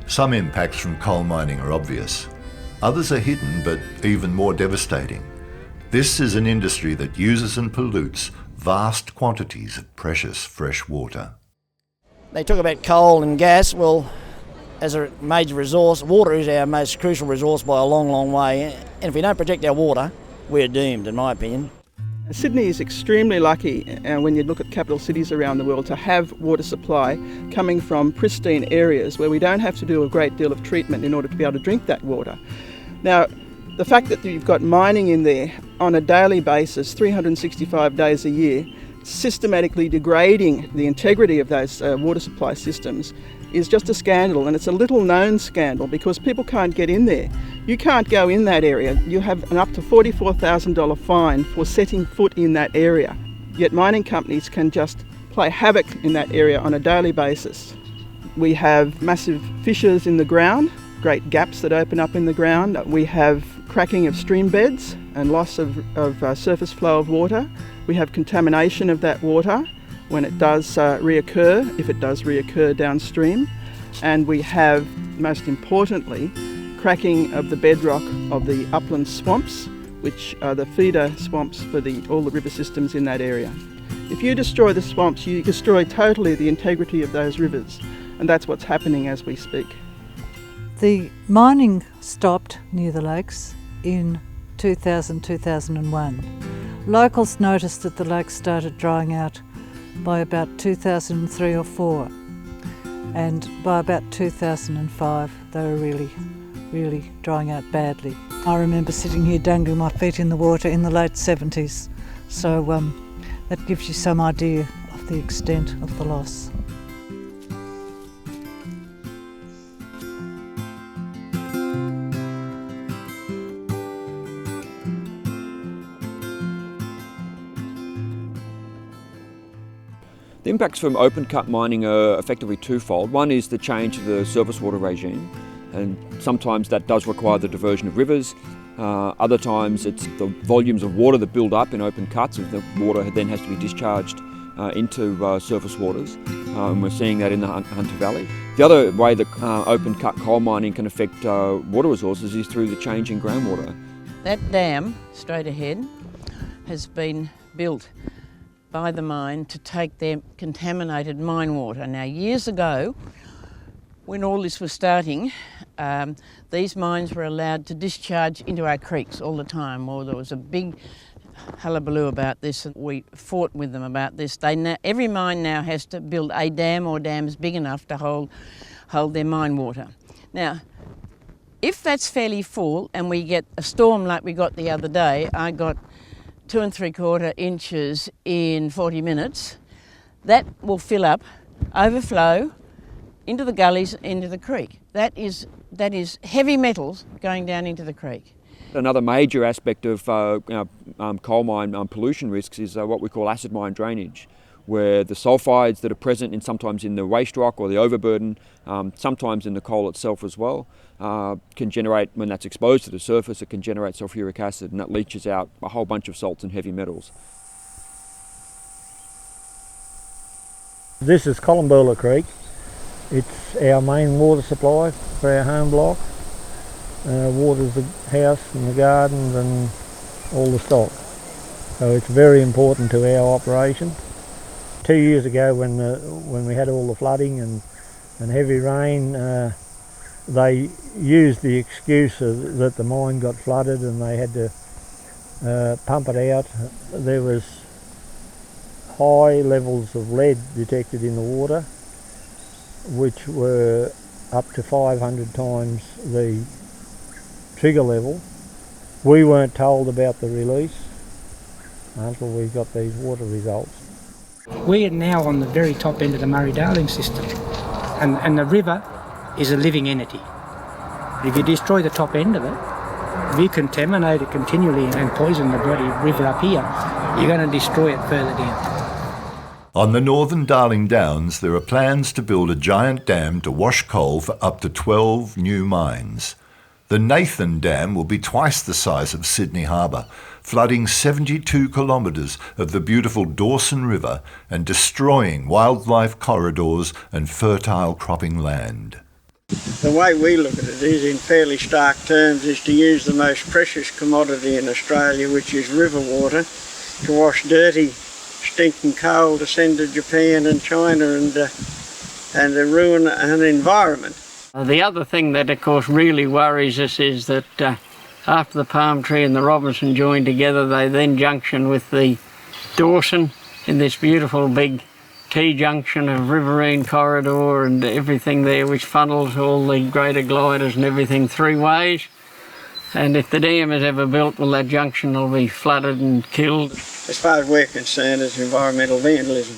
Some impacts from coal mining are obvious. Others are hidden but even more devastating. This is an industry that uses and pollutes vast quantities of precious fresh water. They talk about coal and gas. Well, as a major resource, water is our most crucial resource by a long, long way. And if we don't protect our water, we're doomed, in my opinion. Sydney is extremely lucky, when you look at capital cities around the world, to have water supply coming from pristine areas where we don't have to do a great deal of treatment in order to be able to drink that water. Now, the fact that you've got mining in there on a daily basis, 365 days a year, systematically degrading the integrity of those water supply systems is just a scandal, and it's a little known scandal because people can't get in there. You can't go in that area. You have an up to $44,000 fine for setting foot in that area. Yet mining companies can just play havoc in that area on a daily basis. We have massive fissures in the ground, great gaps that open up in the ground. We have cracking of stream beds and loss of surface flow of water. We have contamination of that water when it does reoccur, if it does reoccur downstream. And we have, most importantly, cracking of the bedrock of the upland swamps, which are the feeder swamps for all the river systems in that area. If you destroy the swamps, you destroy totally the integrity of those rivers, and that's what's happening as we speak. The mining stopped near the lakes in 2000-2001. Locals noticed that the lakes started drying out by about 2003 or 4, and by about 2005 they were really drying out badly. I remember sitting here dangling my feet in the water in the late 70s, so that gives you some idea of the extent of the loss. The impacts from open cut mining are effectively twofold. One is the change of the surface water regime, and sometimes that does require the diversion of rivers. Other times it's the volumes of water that build up in open cuts, and the water then has to be discharged into surface waters, and we're seeing that in the Hunter Valley. The other way that open cut coal mining can affect water resources is through the change in groundwater. That dam straight ahead has been built by the mine to take their contaminated mine water. Now, years ago, when all this was starting, these mines were allowed to discharge into our creeks all the time. Well, there was a big hullabaloo about this, and we fought with them about this. Every mine now has to build a dam or dams big enough to hold their mine water. Now, if that's fairly full and we get a storm like we got the other day, I got 2 3/4 inches in 40 minutes, that will fill up, overflow into the gullies, into the creek. That is heavy metals going down into the creek. Another major aspect of coal mine pollution risks is what we call acid mine drainage, where the sulphides that are present sometimes in the waste rock or the overburden, sometimes in the coal itself as well, can generate, when that's exposed to the surface, it can generate sulfuric acid, and that leaches out a whole bunch of salts and heavy metals. This is Cameby Creek. It's our main water supply for our home block. Waters the house and the gardens and all the stock. So it's very important to our operation. 2 years ago when we had all the flooding and heavy rain, they used the excuse that the mine got flooded and they had to pump it out. There was high levels of lead detected in the water, which were up to 500 times the trigger level. We weren't told about the release until we got these water results. We are now on the very top end of the Murray-Darling system, and the river is a living entity. If you destroy the top end of it, if you contaminate it continually and poison the bloody river up here, you're going to destroy it further down. On the northern Darling Downs, there are plans to build a giant dam to wash coal for up to 12 new mines. The Nathan Dam will be twice the size of Sydney Harbour, flooding 72 kilometres of the beautiful Dawson River and destroying wildlife corridors and fertile cropping land. The way we look at it is, in fairly stark terms, is to use the most precious commodity in Australia, which is river water, to wash dirty, stinking coal to send to Japan and China and to ruin an environment. The other thing that of course really worries us is that after the palm tree and the Robinson join together, they then junction with the Dawson in this beautiful big T-junction of riverine corridor and everything there, which funnels all the greater gliders and everything 3 ways. And if the dam is ever built, well, that junction will be flooded and killed. As far as we're concerned, it's environmental vandalism.